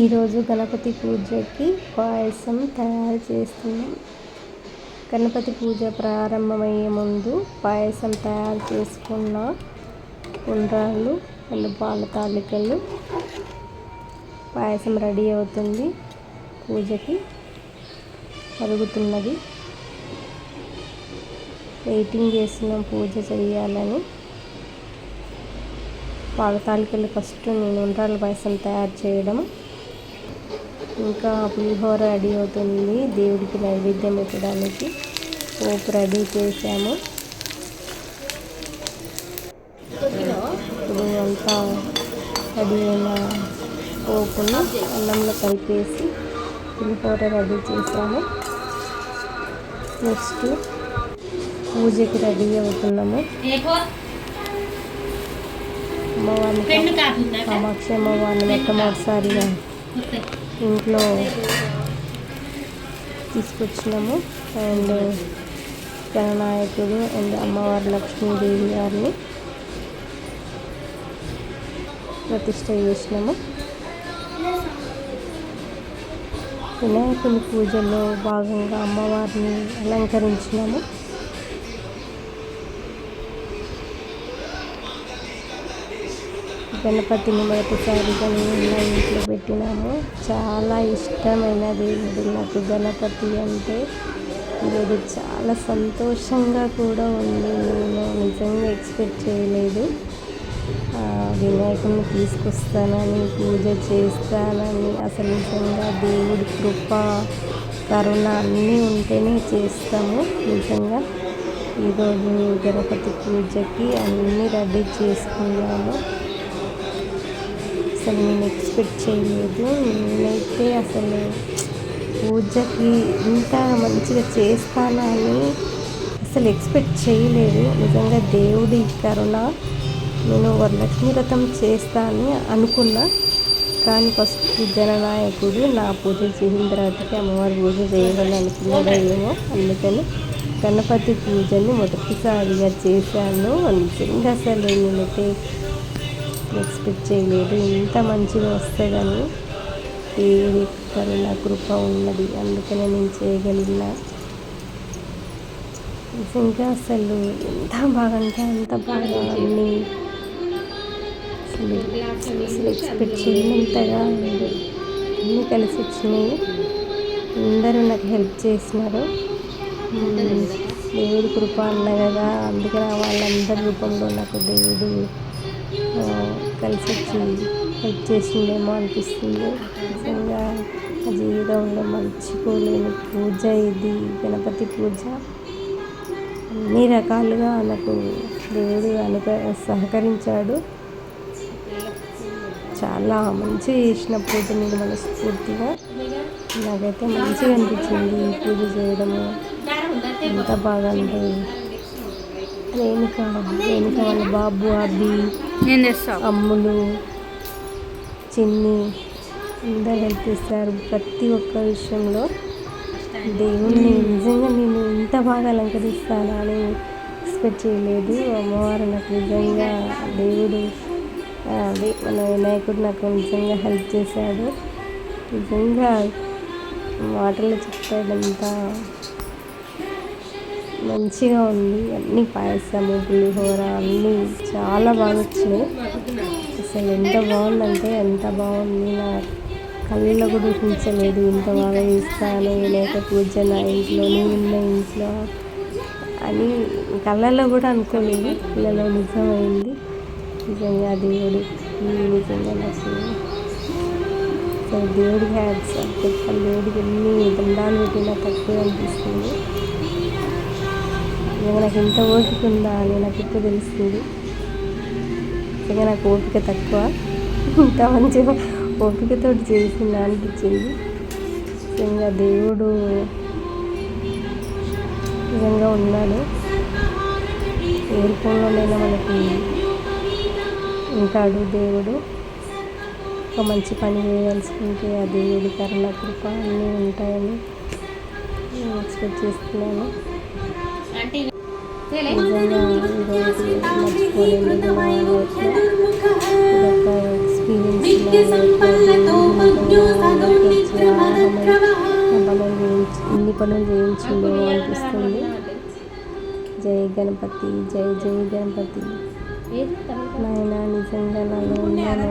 ఈరోజు గణపతి పూజకి పాయసం తయారు చేస్తున్నాం. గణపతి పూజ ప్రారంభమయ్యే ముందు పాయసం తయారు చేసుకున్న ఉండ్రాళ్ళు అండ్ పాల తాలికలు. పాయసం రెడీ అవుతుంది, పూజకి కరుగుతున్నది. వెయిటింగ్ చేస్తున్నాం పూజ చేయాలని. పాల తాలికలు ఫస్ట్ నేను ఉండ్రాళ్ళ పాయసం తయారు చేయడం, ఇంకా పులిహోర రెడీ అవుతుంది దేవుడికి నైవేద్యం పెట్టడానికి. పోపు రెడీ చేసాము. ఇప్పుడు అంతా రెడీ అయిన పోపును అన్నంలో కలిపేసి పులిహోర రెడీ చేసాము. నెక్స్ట్ పూజకి రెడీ అవుతున్నాము. అమ్మవారిని, కామాక్షి అమ్మవారిని మొట్టమొదటిసారిగా ఇంట్లో తీసుకొచ్చినాము. అండ్ గణనాయకుడు అండ్ అమ్మవారి లక్ష్మీదేవి గారిని ప్రతిష్ఠ చేసినాము. వినాయకుని పూజలో భాగంగా అమ్మవారిని అలంకరించినాము. గణపతిని మొదటిసారిగా నేను ఇంట్లో పెట్టినాము. చాలా ఇష్టమైన దేవుడు నాకు గణపతి అంటే. ఈరోజు చాలా సంతోషంగా కూడా ఉంది. నేను నిజంగా ఎక్స్పెక్ట్ చేయలేదు వినాయకుడిని తీసుకొస్తానని, పూజ చేస్తానని. అసలు నిజంగా దేవుడి కృప కరుణ అన్నీ ఉంటేనే చేస్తాము. నిజంగా ఈరోజు గణపతి పూజకి అన్నీ రెడీ చేసుకున్నాము. అసలు నేను ఎక్స్పెక్ట్ చేయలేదు. నేనైతే అసలు పూజకి ఇంత మంచిగా చేస్తానని అసలు ఎక్స్పెక్ట్ చేయలేదు. నిజంగా దేవుడి కరుణ. నేను వరలక్ష్మి వ్రతం చేస్తానని అనుకున్నా, కానీ ఫస్ట్ గణనాయకుడు నా పూజ చేసిన తర్వాతకి అమ్మవారి పూజ చేయాలని అనుకున్నాడో ఏమో. అందుకని గణపతి పూజని మొదటిసారిగా చేశాను. నిజంగా అసలు నేనైతే ఎక్స్పెక్ట్ చేయలేదు ఇంత మంచిగా వస్తుందని. దేవుడి కరుణ కృప ఉన్నది, అందుకనే నేను చేయగలిగిన. నిజంగా అసలు ఎంత బాగా అంటే అంత బాగా అన్నీ అసలు ఎక్స్పెక్ట్ చేయనంతగా అన్నీ కలిసి వచ్చినాయి. అందరూ నాకు హెల్ప్ చేసినారు. దేవుడి కృప అన్న కదా, అందుకని వాళ్ళందరి రూపంలో నాకు దేవుడు కలిసి వచ్చి హెల్ప్ చేసిందేమో అనిపిస్తుంది. నిజంగా నా జీవితంలో మర్చిపోలేని పూజ ఇది, గణపతి పూజ. అన్ని రకాలుగా నాకు దేవుడు సహకరించాడు. చాలా మంచిగా చేసిన పూజ. నేను మనస్ఫూర్తిగా నాకైతే మంచిగా అనిపించింది ఈ పూజ చేయడము. ఎంత బాగా అంటే రేణుక వాళ్ళ బాబు, అబ్బి, అమ్ములు, చిన్ని అందరూ హెల్ప్ చేస్తారు ప్రతి ఒక్క విషయంలో. దేవుణ్ణి నిజంగా నేను ఇంత బాగా అలంకరిస్తానా అని ఎక్స్పెక్ట్ చేయలేదు. అమ్మవారు నాకు నిజంగా దేవుడు అదే మన వినాయకుడు నాకు నిజంగా హెల్ప్ చేశాడు. నిజంగా మాటల్లో చెప్తాడంతా మంచిగా ఉంది. అన్ని పాయసము, పులిహోర అన్నీ చాలా బాగా వచ్చినాయి. అసలు ఎంత బాగుందంటే ఎంత బాగుంది. నా కళ్ళలో కూడా ఊహించలేదు ఇంత బాగా చేస్తాను వినాయక పూజ నా ఇంట్లో, నేనున్న ఇంట్లో అని కళ్ళల్లో కూడా అనుకోలేదు. కళ్ళలో నిజమైంది. నిజంగా దేవుడి నిజంగా నాకు అసలు దేవుడికి హ్యాట్స్ చెప్పాలి. దేవుడికి ఎన్ని దండాలు పెట్టినా తక్కువ అనిపిస్తుంది. నాకు ఇంత ఓపిక ఉందా అని నాకు ఇప్పుడు తెలుస్తుంది. నిజంగా నాకు ఓపిక తక్కువ, ఇంత మంచిగా ఓపికతో చేసిందా అనిపించింది. నిజంగా దేవుడు నిజంగా ఉన్నాడు. ఏ రూపంలోనైనా మనకి ఉంటాడు దేవుడు. ఒక మంచి పని చేయవలసుకుంటే ఆ దేవుడి కరుణ కృప అన్నీ ఉంటాయని నేను ఎక్స్పెక్ట్ చేస్తున్నాను. నిజంగా ఈరోజు మర్చిపోలేని ఎక్స్పీరియన్స్ పనులు చేయించిండేమో అనిపిస్తుంది. జై గణపతి, జై జై గణపతి. నాయన నిజంగా నన్ను ఉన్నాను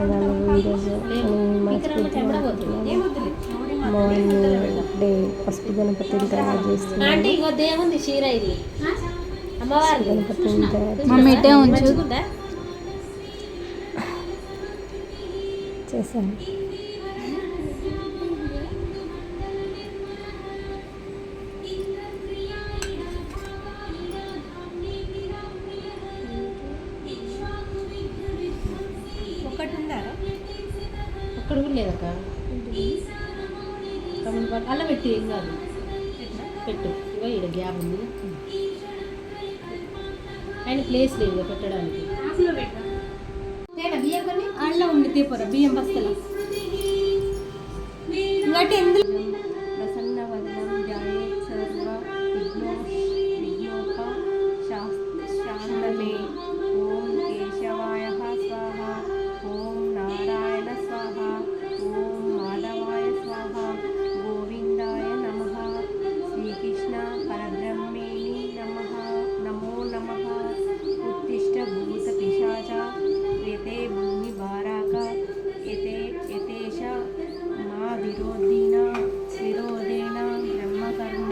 ఈరోజు అని మనస్ఫూర్తిగా మార్నింగ్ డే పసుపు గణపతిని తయారు చేస్తున్నాను. గణపతిని తయారు చేశాను. ఒక్కడ కూడా లేదక్క. అలా పెట్టి ఏం కాదు, పెట్టు. ఇగో ఇక్కడ గ్యాప్ ఉంది, ఆయన ప్లేస్ లేదు పెట్టడానికి. అల్ల ఉంది తీపర బియ్యం బస్తల ఇంకటి ఎందుకు ప్రసన్న వదనం జాయే సర్వ విఘ్నోప శాంతమే. ఓం కేశవాయ స్వాహ, ఓం నారాయణ స్వాహ, ఓం మాధవాయ స్వాహ, గోవిందాయ నమః, శ్రీకృష్ణ పరబ్రహ్మేణి నమః, నమో నమః. ఉత్తిష్ట భూత పిశాచ ఏతే భూమి భారాక యతేష మా విరోధేన బ్రహ్మకర్మ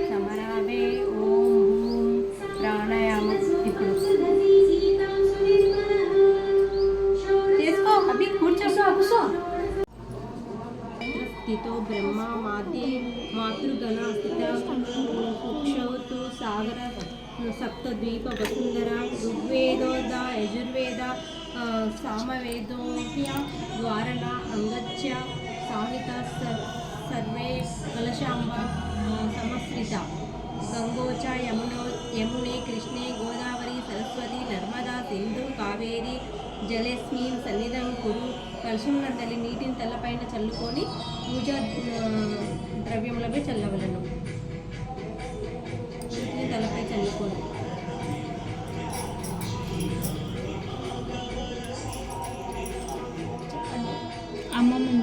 సమరావే. ఓం భూం ప్రాణాయామం ఇప్పుడు చేసుకో. అభి కూర్చో. స్థితో బ్రహ్మ మాధ్యే మాతృగణ స్థిత కుక్షౌతు సాగర సప్తద్వీప వసుంధర ఋగ్వేదోద యజుర్వేద సామవేదోప్య ద్వారణ అంగత్య సాహిత సర్వే కలశాంబ సమస్రిత గంగోచ యమునే కృష్ణే గోదావరి సరస్వతి నర్మదా సింధు కావేరి జలేస్మిన్ సన్నిధం కురు. కలశం నందలి నీటిని తలపైన చల్లుకొని పూజా ద్రవ్యములపై చల్లవలను. నీటిని తలపై చల్లుకొని అమ్మమ్మ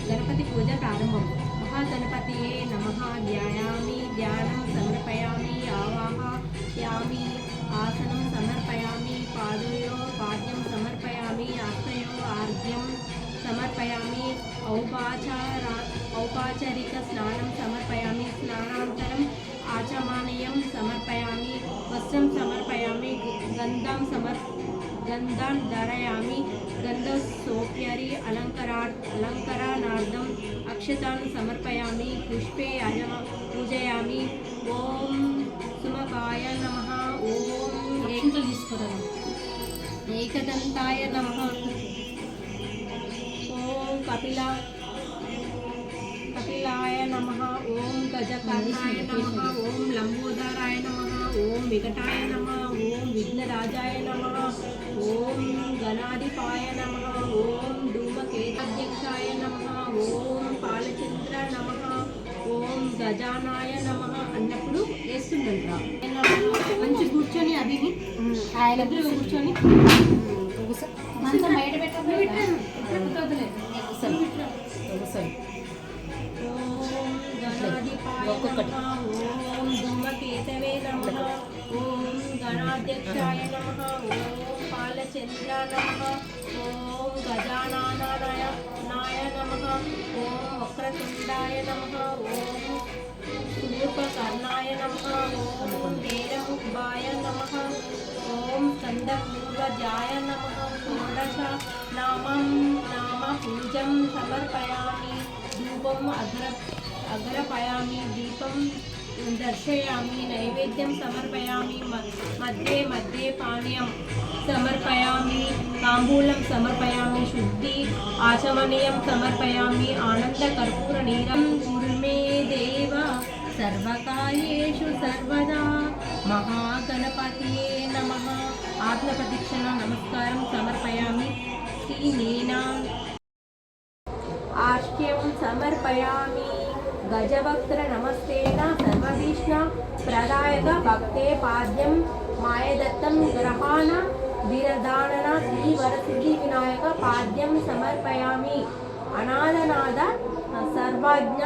గణపతి పూజ ప్రారంభం. మహాగణపతియే నమః. ధ్యాయామి, ధ్యానం సమర్పయామి, ఆవాహయామి, ఆసనం సమర్పయామి, పాదయో పాద్యం సమర్పయామి, హస్తయో ఆర్ఘ్యం సమర్పయామి, ఔపచారిక స్నానం సమర్పయామి, స్నానానంతరం ఆచమనీయం సమర్పయామి, వస్త్రం సమర్పయామి, గంధం ధారయామి, గంధసోప్యరి అలంకరణార్థం అక్షతాన్ని సమర్పయామి, పుష్పే పూజయామి. ఓం సుమకాయ నమః, ఓం ఏకదంతాయ నమః, ఓం కపిలాయ నమః, ఓం గజకర్ణాయ నమః, ఓం లంబోదరాయ నమః, ఓం వికటాయ నమః, ఓం విఘ్నరాజాయ నమః, ఓం గణాధిపాయ నమః, ఓం ధూమకేతాధ్యక్షాయ నమః, ఓం పాలచంద్ర నమః, ఓం గజానాయ నమః అన్నప్పుడు వేస్తుందంట. మంచి కూర్చొని అది ఆయన కూర్చొని బయట పెట్టలేదు. ఓం గణాధిపాయ నమః, ఓం ధూమకేతవే నమః, ఓం గణాధ్యక్షాయ నమః, ఓం పాలచంద్ర నమః, ఓం గజానానాయ నమః, ఓం వక్రతుండాయ నమః, ఓం శూర్పకర్ణాయ నమః, ఓం వీరముఖాయ నమః, ఓం స్కందపూర్వజాయ నమః. షోడశ నామ పూజం సమర్పయామి, ధూపం అగ్రపయామి, దీపం దర్శయామి, నైవేద్యం సమర్పయామి, మధ్యే పానీయం సమర్పయామి, తాంబూలం సమర్పయామి, శుద్ధి ఆచమనీయం సమర్పయామి, ఆనంద కర్పూర నీరం కుర్మే దేవ సర్వకాయేషు సర్వదా. మహాగణపతియే నమః. ఆత్మ ప్రదక్షిణ నమస్కారం సమర్పయామి. శ్రీ నీనా ఆర్ష్యం समर्पयामि गजवक्त्र नमस्तेन सर्वभीष्ण प्रदायक भक्ते पाद्यं मायदत्तं ग्रहाण विरदानन श्रीवरसिद्धिविनायक पाद्यं समर्पयामि अनादनाद सर्वज्ञ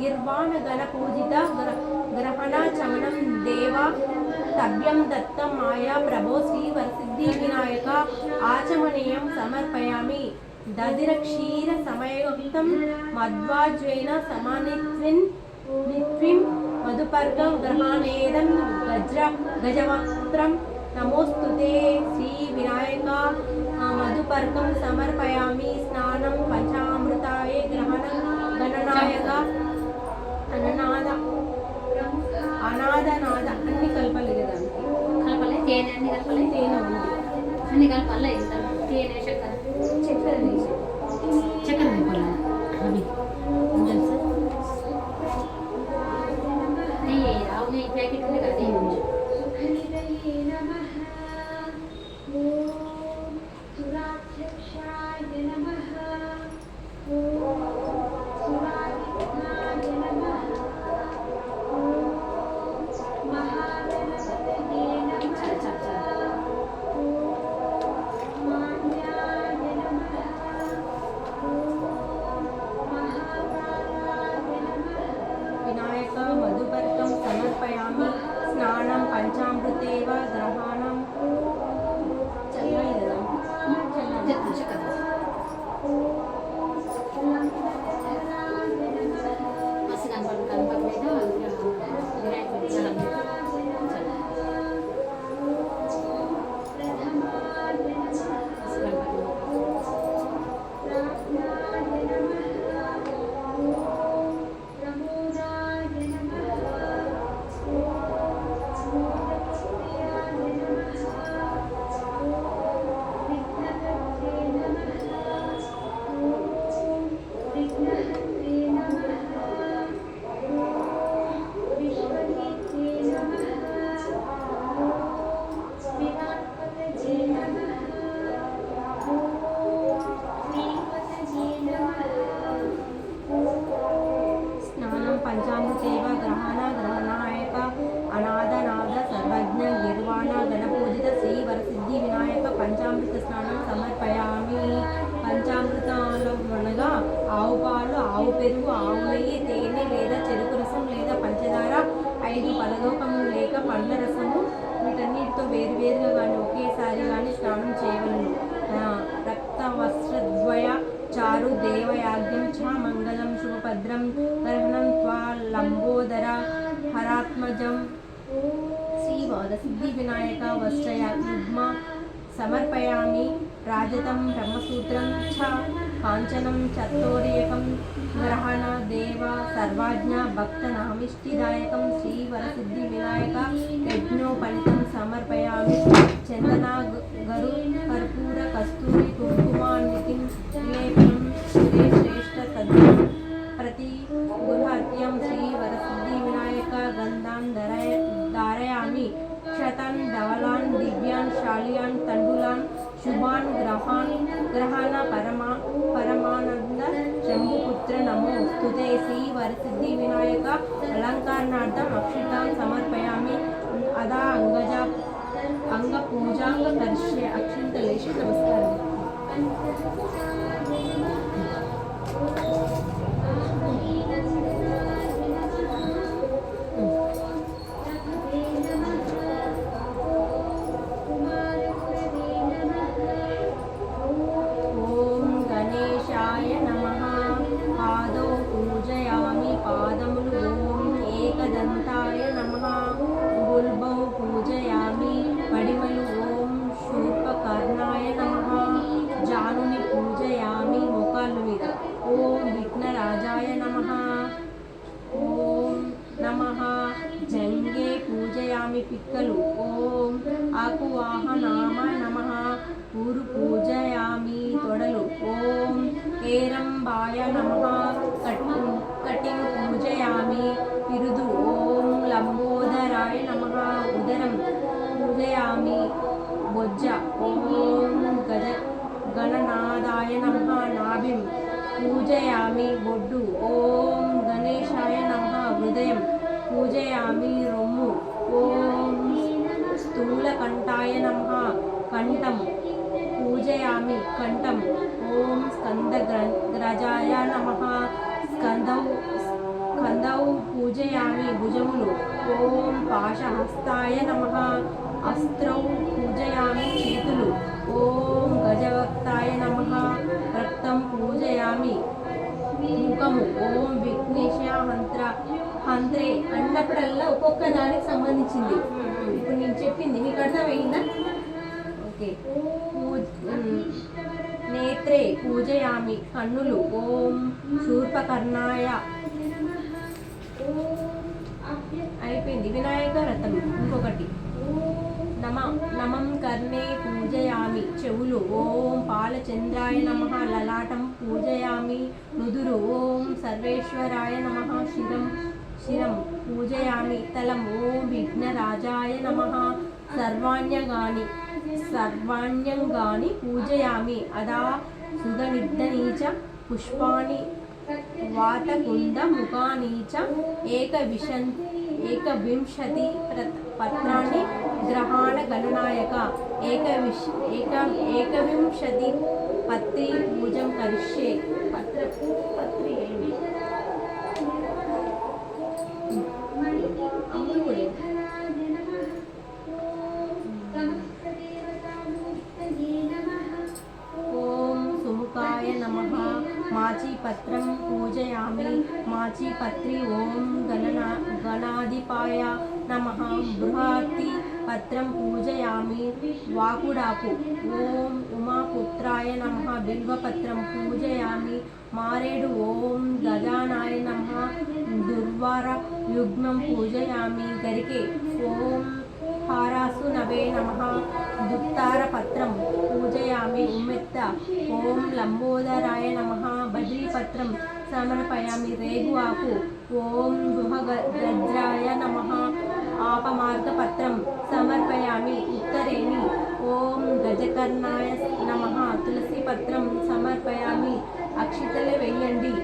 गिर्वाण गणपूजित ग्रहण चमनं देवा तभ्यं दत्तं माया प्रभो श्रीवरसिद्धिविनायक आचमनीयं समर्पयामि दधिरक्षीर समयुक्तं मध्वाज्वेन समानित्विं मधुपर्कं ग्रहाणेदं गजवक्त्रं नमोस्तुते श्रीविनायक मधुपर्कं समर्पयामि स्नानं पंचामृताय ग्रहणं गणनायक అనాథనాథ అన్ని కలపాలి కదా కలపలే తేనె అన్ని కలపలే తేనె ఉంది అన్ని కలపాలి తేనె చక్కెర చక్కెర వేసి చక్కెర కలపాలి అవి తెలుసా నెయ్యి ఆవు నెయ్యి ప్యాకెట్ ఉంది కదా నెయ్యి ఉంది వినాయక మధుపర్కం సమర్పయామి స్నానం పంచామృతేవ గ్రహాణం చల్లగా చక్కెర మస్తు కనపడలేదు వినాయకుడి స్నానం పంచామృతేవ గ్రహణాయక అనాథనాథ సర్వజ్ఞ గిర్వాణ గణపూజిత శ్రీ వరసిద్ధి వినాయక పంచామృత స్నానం సమర్పయామి పంచామృతాలు అనగా ఆవు పాలు ఆవు పెరుగు ఆవు నెయ్యి తేనె లేదా చెరుకు రసం లేదా పంచదార 5 పలలోకము లేక పండ్ల రసము వీటన్నిటితో వేరువేరుగా కానీ ఒకేసారి కానీ స్నానం చేయవలను రక్త వస్త్రద్వయ చారు దేవయాజ్ఞం చ మంగళం శుభభద్రం గ్రహణం త్వా లంబోదర హరాత్మజం శ్రీవరసిద్ధి వినాయక వస్త్రయుగ్మ సమర్పయామి రాజతం బ్రహ్మసూత్రం చ కాంచనం చత్తోరియకం గ్రహణ దేవ సర్వాజ్ఞ భక్తనామిష్టిదాయకం శ్రీవరసిద్ధి వినాయక యజ్ఞోపలితం సమర్పయామి చందన గరు కర్పూర కస్తూరి కుంకుమాన్వితిం విలేపనం శ్రేష్ఠ తద్యం ప్రతి గుహత్యం శ్రీవరసిద్ధి వినాయక గంధాన్ धारयामि क्षतान् धवलान् दिव्यान् शालियान् तण्डुलान् शुभान् ग्रहान् परमानन्द शम्भुपुत्र नमो स्तुते श्रीवरसिद्धि विनायक अलङ्कारणार्थम् अक्षतान् समर्पयामि अदा अंगपूजां करिष्ये अक्षिन्तलेषु नमस्कारः एकदंताय नमः गुल्बौ पूजयामि पडिमलु ओम शूर्पकर्णाय नमः जानुनि पूजयामि मोकालु मीद ओम विघ्नराजाय नमः ओम नमः जंगे पूजयामि पिक्कलु ओम आकुवाहनाम नमः ऊरु पूजयामि तोडलु ओम एरंबाय नमः कटिंग पूजयामि पिरुदु ओम लंबोदराय नमः उदरं पूजयामि बोज्ज ओम गणनादाय नमः नाभिं పూజయామి బొడ్డు. ఓం గణేశాయ నమః హృదయం. పూజయామి రొమ్ము. ఓం స్థూలకంఠాయ నమః కంఠం. పూజయామి కంఠం. ఓం స్కందగ్రజాయ నమః స్కందౌ పూజయామి భుజములు. ఓం పాశహస్తాయ నమః అస్త్రౌ పూజయామి చేతులు. ఓం గజవక్తాయ నమః రక్తం పూజయామి ముఖము. ఓం విఘ్నేశ హంత్రే అన్నప్పుడల్లా ఒక్కొక్క దానికి సంబంధించింది. ఇప్పుడు నేను చెప్పింది మీకు అర్థమైందా? ఓకే. నేత్రే పూజయామి కన్నులు. ఓం శూర్పకర్ణాయ. అయిపోయింది. వినాయక రథం. ఇంకొకటి నమం కర్ణే పూజయామి చెవులు. ఓం బాలచంద్రాయ నమః లలాటం పూజయామి నుదురు. ఓం సర్వేశ్వరాయ నమః శిరం పూజయామి తలం. ఓం విఘ్నరాజాయ నమః సర్వాణ్యంగాని పూజయామి అదా సుధనిర్ధనీచ పుష్పాణి వాతకుండ ముఖానీచ ఏకవింశతి పత్రాన్ని గ్రహాణ గణనాయక ఏకవింశతి పత్రి పూజం కరిష్యే. పత్రి ఏంటి? అమ్ములు కూడా ఓం సుముఖాయ నమః మాచీపత్రం పూజయామి మాచీపత్రి. ఓం గణాధిపాయ నమః బృహతి పత్రం పూజయామి వాకుడాకు. ఓం ఉమాపుత్రాయ నమః బిల్వపత్రం పూజయామి మారేడు. ఓం గజానాయ నమః దుర్వార యుగ్మం పూజయామి గరికే. ఓం హారాసు నవే నమః దుత్తారపత్రం పూజయామి ఉమ్మెత్త. ఓం లంబోదరాయ నమః బద్రీపత్రం సమర్పయామి రేగు ఆకు. ఓం గృహగజ్రాయ నమః ఆపమార్గపత్రం సమర్పయామి ఉత్తరేణి. ఓం గజకర్ణాయ నమః తులసీపత్రం సమర్పయామి. అక్షితలు వెయ్యండి.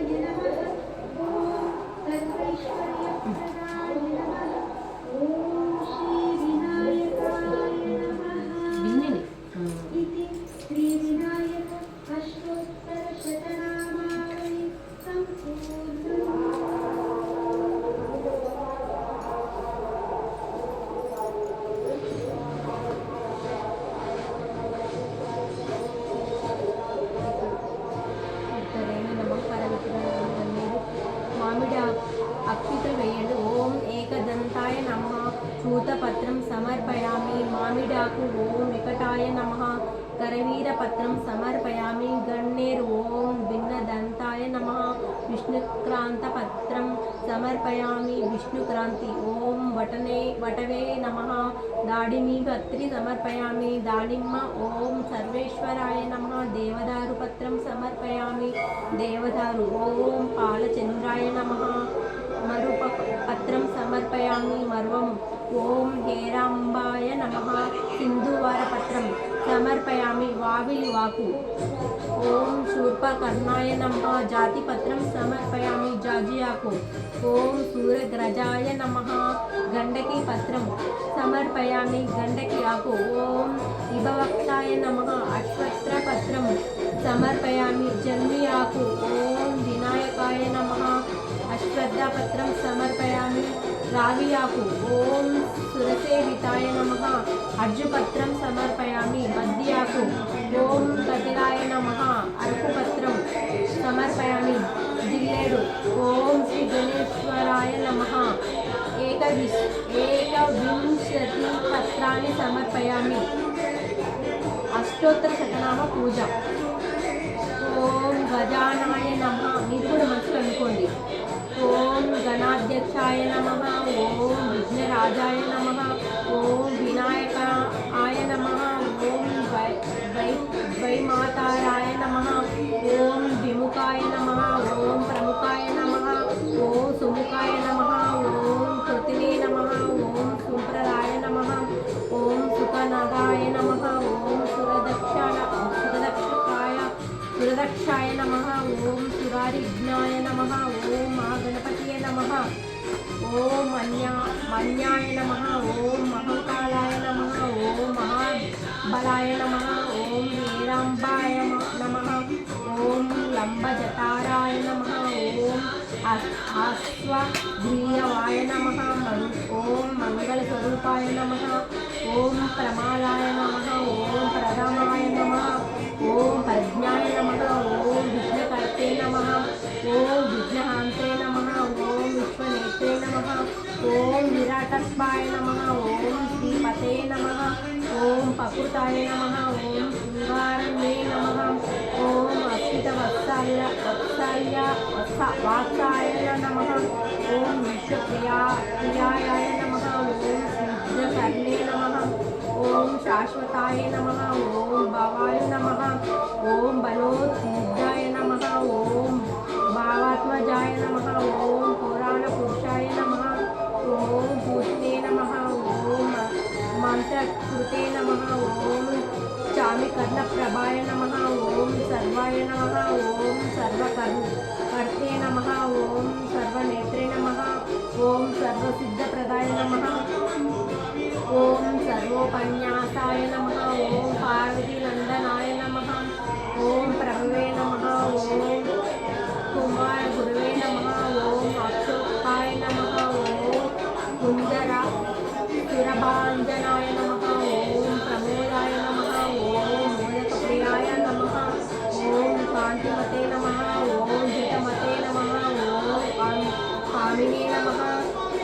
అక్షితలు వేయండి. ఓం ఏకదంతాయ నమః చూతపత్రం సమర్పయామి మామిడాకు. ఓం వికటాయ నమః కరవీరపత్రం సమర్పయామి గన్నేరు. ఓం భిన్నదంతాయ నమః విష్ణుక్రాంతపత్రం సమర్పయామి విష్ణుక్రాంతి. ఓం వటవే నమః దాడిమి పత్రి సమర్పయామి దాడిమ్మ. ఓం సర్వేశ్వరాయ నమః దేవదారు పత్రం సమర్పయామి దేవదారు. ఓం పాలచంద్రాయ నమః మరుపత్రం సమర్పయామి మర్వము. ఓం హేరాంబాయ నమః సింధువారపత్రం సమర్పయామి వావిలివాకు. ఓం శూర్పకర్ణాయ నమః జాతిపత్రం సమర్పయామి జాజియాకు. ఓం సూర్యగ్రజాయ నమః గండకి పత్రం సమర్పయామి గండకి ఆకు. ఓం విభవక్తాయ నమః అశ్వత్థపత్రం సమర్పయామి జన్మి ఆకు. ఓం వినాయకాయ నమః అశ్వత్థపత్రం సమర్పయామి రావి ఆకు. ఓం సురసేవితాయ నమః అర్జుపత్రం సమర్పయామి బద్ది ఆకు. ఓం కపిలాయ నమః అరకుపత్రం సమర్పయామి జిల్లేడు. ఓం శ్రీ గణేశ్వరాయ నమః ఏకవింశతి పత్రాన్ని సమర్పయామి. అష్టోత్తర శతనామ పూజ. ఓం గజానాయ నమః మీరు కూడా మనసులో అనుకోండి. ఓం గణాధ్యక్షాయ నమః. ఓం విఘ్నరాజాయ నమః. ఓం వినాయకాయ నమః. ఓం వైమాతారాయ నమః. ఓం విముఖాయ నమః. ఓం ప్రముఖాయ నమః. ఓం సుముఖాయ నమః. ఓం కృతినే నమః. ఓం సుప్రదాయ నమః. ఓం సుఖనదాయ నమః. ఓం సురదక్షాయ నమః. ఓం महाविघ्नाय नमः ओम महागणपतये नमः ओम मन्याय नमः ओम महंकालाय नमः ओम महाबलाय नमः ओम वीरांबाय नमः ओम लंबजटाराय नमः ओम आश्वग्रीवाय नमः ओम मंगलस्वरूपाय नमः ओम प्रमादाय नमः ओम प्रथमाय नमः ओम प्रज्ञाय नमः ओम विघ्नकर्ते नमः ओम विघ्नहान्ते नमः ओम विश्वनेत्रे नमः ओम विराटस्वाय नमः ओम श्रीपते नमः ओम पकुताय नमः ओम शृंगारण्ये नमः ओम वात्साय नमः ओम विश्वप्रियाय नमः ओम सिद्धकर्णे नमः ओम शाश्वताय नमः ओम भवाय नमः ओम बलोद्धाय नमः ओम भावात्मजाय नमः ओम पुराणपुरुषाय नमः ओम भूषणे नमः ओम मंत्रकृते नमः ओम चामिकर्णप्रभाय नमः ओम सर्वाय नमः ओम सर्वकर्ते नमः ओम सर्वनेत्रे नमः ओम सर्वसिद्धप्रदाय नमः ओम सर्वोपन्यासाय नमः ओम पार्वतीनंदनाय नमः ओम प्रभवे नमः ओम कुमार गुरुवे नमः ओम अक्षोकाय नमः ओम कुंजरा सुरभांजनाय नमः ओम प्रमोदाय नमः ओम मोदकप्रियाय नमः ओम कांतिमते नमः ओम जितमते नमः ओम कामिने नमः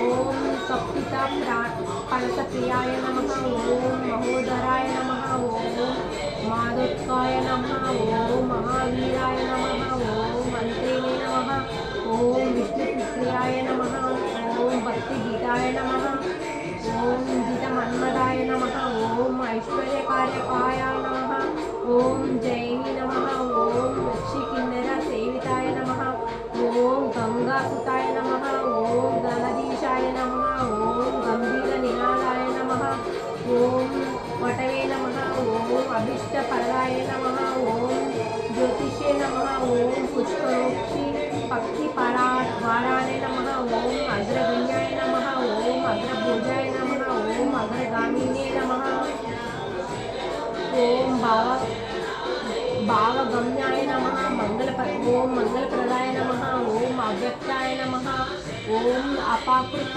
ओम कप्पिता पणसप्रियाय नमः ओम महोदराय नमः ओम माधोत्काय नमः ओम महावीराय नमः ओम मंत्रिणे नमः ओम विष्णुप्रियाय नमः ओम भक्तिगीताय नमः ओम जितमन्मदाय नमः ओम ऐश्वर्यकार्यकाय नमः ओम जैनी नमः ओम ऋषिकिन्नर सेविताय नमः ओम गंगासुताय नमः ओम गणधीशाय नमः ओम गंभीरनिनादाय नमः ओम वटवे नमः ओम अभीष्टफलदाय नमः ओम ज्योतिषे नमः ओम पुष्परोक्षि पक्षिपरावाराय नमः ओम अग्रगण्याय नमः ओम अग्रभुजाय नमः ओम अग्रगामिने नमः ओम भावगम्याय नमः ओम मंगलप्रदाय नमः ओम अव्यक्ताय नमः ओम अपाकृत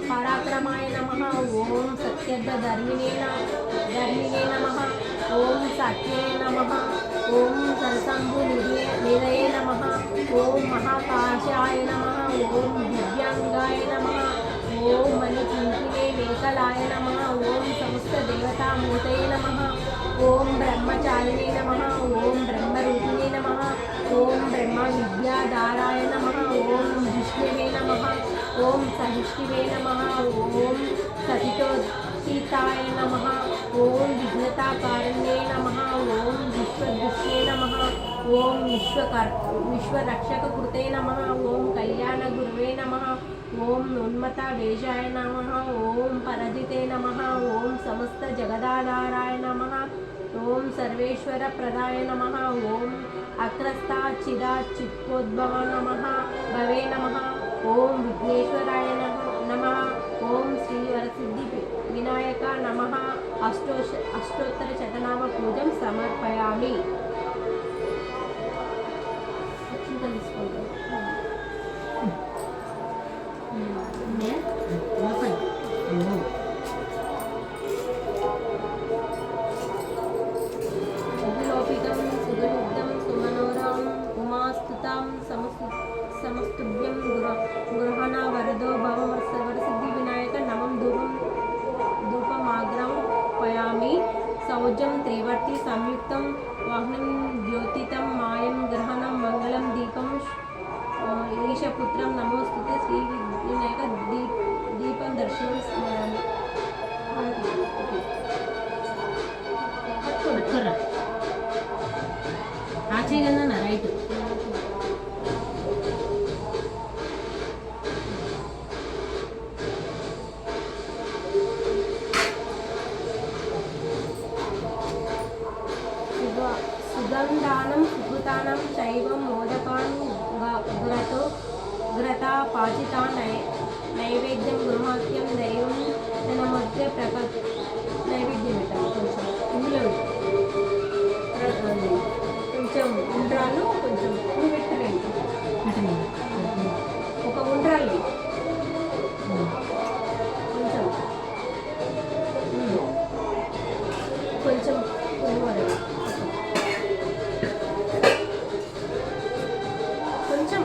पराक्रमाय नमः ओम सत्यधर्मिणे नमः ओम सात्ये नमः ओम सरसंभुनिधये नमः ओम महाकाशाय नमः ओम दिव्यांगाय नमः ओम मणिकिंकिणे मेकलाय नमः ओम समस्त देवतामूर्तये नमः ओम ब्रह्मचारिणे नमः ओम ब्रह्मरूपिणे नमः ओम ब्रह्मविद्याधाराय नमः ओम विष्णवे नमः ओम सहिष्णवे नमः ओम सहितोत्थिताय नमः ओम विघ्नताकारण्ये नमः ओम विश्वदृश्ये नमः ओम विश्वरक्षककृते नमः ओम कल्याणगुरवे नमः ओम उन्मत्तवेषाय नमः ओम परजिते नमः ओम समस्तजगदाधाराय नमः ओम सर्वेश्वरप्रदाय नमः ओम अक्रस्ताच्चिदाच्चित्कोद्भव नमः भवे नमः ओम विघ्नेश्वराय नमः ओम श्रीवरसिद्धि विनायक नमः अष्टोत्तरशतनाम पूजं समर्पयामि. लोपितं सुगन्धिं सुमनोरं उमास्तुतां समस्तुभ्यं गृहणा वरदो भव वरसिद्धिविनायक नमं धूपमाग्रं पयामि. सौजं त्रिवर्ति संयुक्तं वाहनं द्योतितं मायं ग्रहणं मंगलं दीपं ईशपुत्रं नमोस्तुते श्रीविनायक दीपं दर्शनं स्मरामि. ఆచేయగలనా రైట్ सुगन्धानं सुकृतानां चैवं मोदकान् घृता पाचिता नैवेद्यं गृहात्यं दैवं नमोद्य నైవేద్యం పెట్టాలి కొంచెం ఇందులో కొంచెం ఉండ్రాలు కొంచెం పువ్వు పెట్టలేదు ఒక ఉండ్రాలు కొంచెం కొంచెం పువ్వు కొంచెం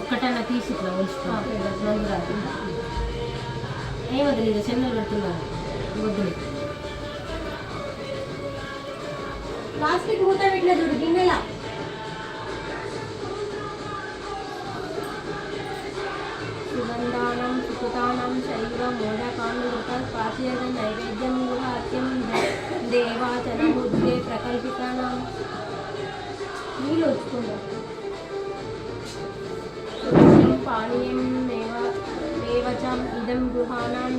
ఒక్కటన్నా తీసి ఇట్లా ఏమది లేదా చెన్నెలు పెడుతున్నారు వద్దులు ప్లాస్టిక్ మూత పెట్టలేదు గిన్నెలా సుగంధానం సుకృతానం శైవ మోదకానుత పాచయద నైవేద్యం గుహాత్యం దేవాచన బుద్ధే ప్రకల్పితానం నీళ్ళు వచ్చుకున్నారు పానీయం మేవచం ఇదం గృహాణం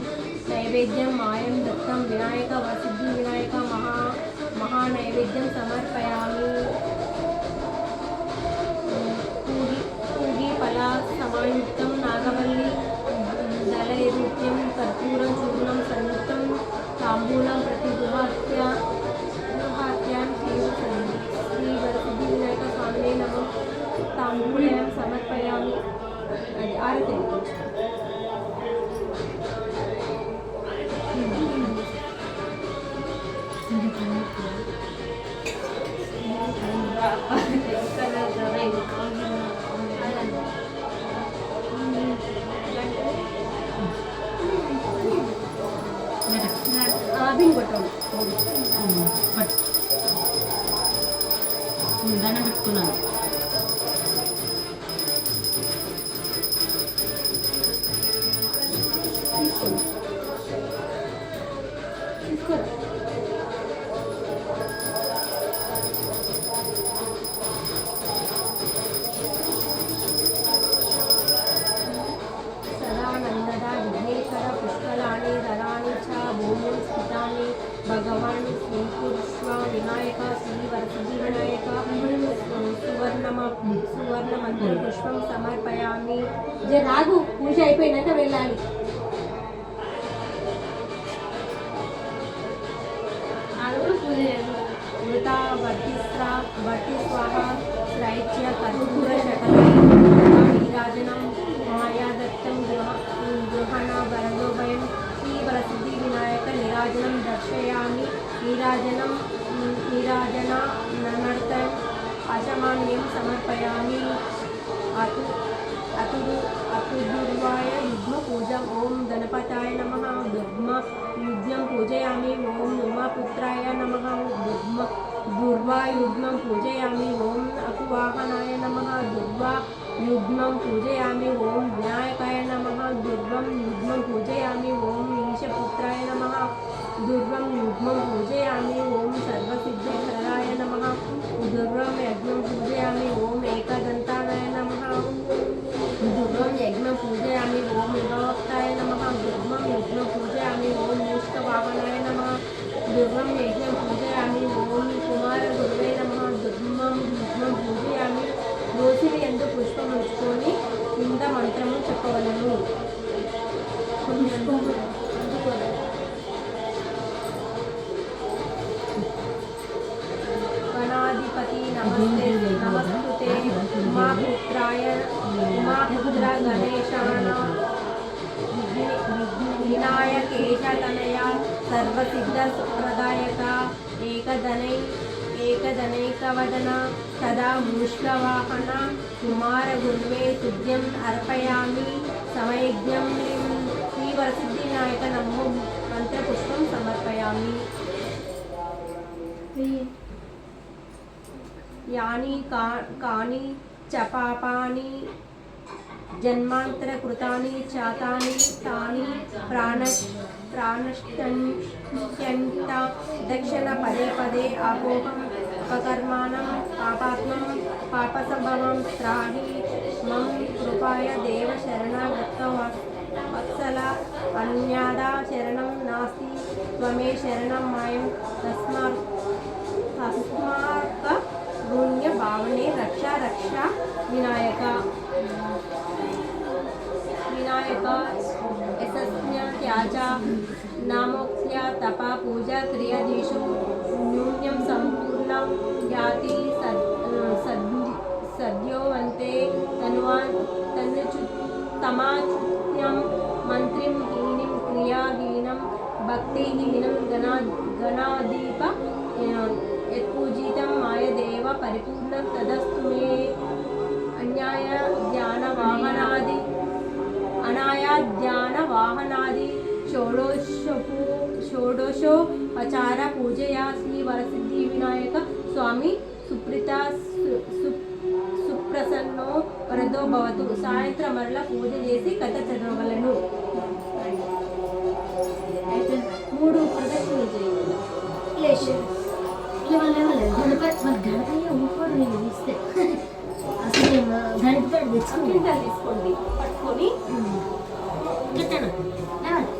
నైవేద్యం మాయం దత్తం వినాయక వసిద్ధి వినాయక మహానైవేద్యం సమర్పయామి పూగి ఫలా సమాయుక్తం నాగవల్లి దళైరుత్యం కర్పూరం చూర్ణం సంయుక్తం తాంబూలం ప్రతి గృహాత్యాం శ్రీ వరసిద్ధి వినాయక స్వామినే నమః తాంబూలం సమర్పయామి అది ఆరతి బిన్ కొట్టాము దండం పెట్టుకున్నాను సదానందదా విఘ్నేశ్వర పుష్కలాని దళాని చ భూమి స్థితాని భగవాన్ శ్రీకృష్ణ వినాయక శ్రీ వరసిద్ధి వినాయక సువర్ణమంత్ర పుష్పం సమర్పయామి రాగు పూజ అయిపోయినాక వెళ్ళాలి మృతా భట్టి స్వాహ శ్రైత్య కర్పూర నీరాజనం మాయాదత్తం గృహణ వరదోభయం శ్రీ వరసిద్ధి వినాయక నీరాజనం దర్శయామి నీరాజనానర్థం ఆచమాన్యం సమర్పయామి అతుదుర్వాయ యుగ్మ పూజ ఓం గణపతాయ నమః యుగ్మం పూజయామి ఓం ఉమాపుత్రాయ నమః దుర్వాయుగ్మం పూజయామి ఓం అకువాహనాయ నమః దుర్వాయుగ్మం పూజయామి ఓం వినాయకాయ నమః దుర్వం యుగ్మం పూజయామి ఓం ఈశపుత్రాయ నమః దుర్వం యుగ్మం పూజయామి ఓం సర్వసిద్ధికరాయ నమః దుర్వం యజ్ఞం పూజయామి ఓం ఏకదంతాయ నమః దుర్వం యజ్ఞం పూజయామి ఓం విభవక్తాయ నమః దుర్వం యజ్ఞం పూజయామి ఓం మూష్కవాహనాయ నమః దుర్వం యజ్ఞం పూజయామి ఓం కుమార గురువే నమః దుర్వం యజ్ఞం పూజయామి దోసిని ఎందు పుష్పం ఉంచుకొని కింద మంత్రము చెప్పవలను గణాధిపతి నమస్తే ఉమాపుత్ర గణేశాన వినాయకేశతనయ సర్వసిద్ధ ప్రదాయక ఏకదనైకవదన సదా మూష్కవాహన కుమార గురువే తుభ్యం అర్పయామి సమయజ్ఞం శ్రీ వరసిద్ధి వినాయక నమో మంత్రపుష్పం సమర్పయామి యాని కాని చ పాపాని జన్మాంతరకృతాని చాతాని తాని ప్రాణశ్యంత దక్షిణ పదే పదే ఆపోహం ఉపకర్మాణం పాపాత్మం పాపసంభవం త్రాహి మం కృపాయ దేవ శరణాగత వత్సల అన్యాదా శరణం నాస్తి త్వమే శరణం మాయం తస్మాత్ పుణ్య భావనే రక్ష రక్ష వినాయక యశస్య త్యాజ నామోక్త్య తప పూజా క్రియాదీషు న్యూన్యం సంపూర్ణం యాతి సద్యోవంతే తమాచుత్యం మంత్రిం హీనిం క్రియాహీనం భక్తిహీనం గణాదీప యత్పూజితం మాయదేవ పరిపూర్ణం తదస్తు మే అనాయాధ్యానవాహనాది షోడశోపచార పూజయా శ్రీ వరసిద్ధి వినాయక స్వామి సుప్రసన్నో వరదో భవతు. సాయంత్రం మరలా పూజ చేసి కథ చదవగలను. 3 ప్రదక్షిణలు చేయాలి. గణపతి ఊరుకోడు నేను ఇస్తే అసలు గణపతి తెచ్చుకుంటాను తీసుకోండి పట్టుకొని గిట్టాను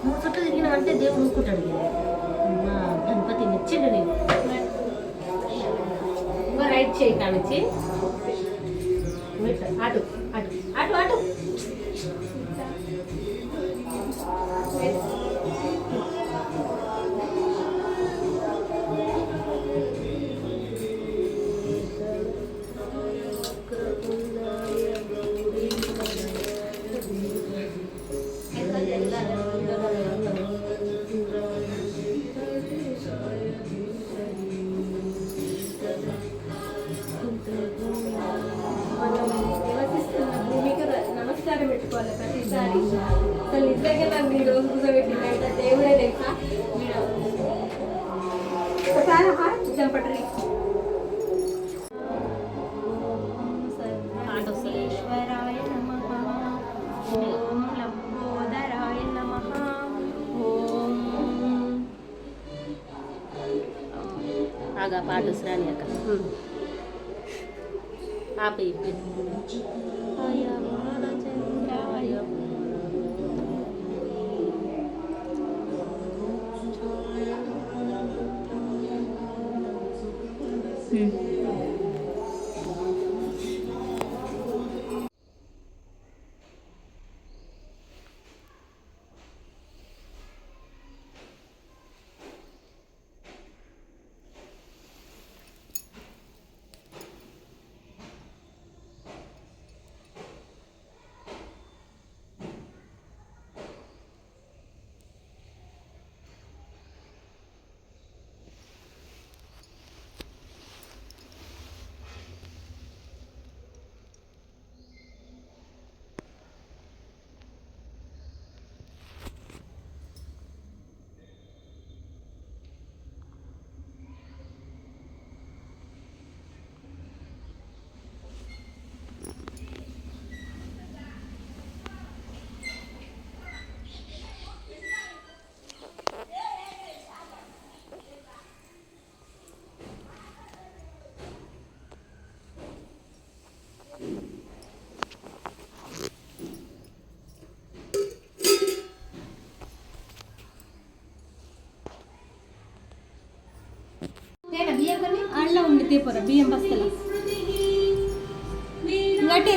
3 చుట్టూ తిరిగినామంటే దేవుడు ఊరుకుంటాడు. మా గణపతి మెచ్చిండు నేను. ఇంకా రైట్ చేయి కానిచ్చి అటు అటు అటు అటు నమస్కారం పెట్టుకోవాలి ప్రతిసారి. అసలు నిజంగా నాకు ఈ రోజు కూర్చోబెట్టిందంటే దేవుడే తెలుసా. ఒకసారి చంపట్రీ ఈశ్వరాయ నమః. ఓం లంబోదరాయ నమః. ఓం ఆగా పాటు శ్రాని అక్క ఆపి చంద్రాయ అందులో ఉంది తీపర బియ్యం బస్తలు ఇంకటి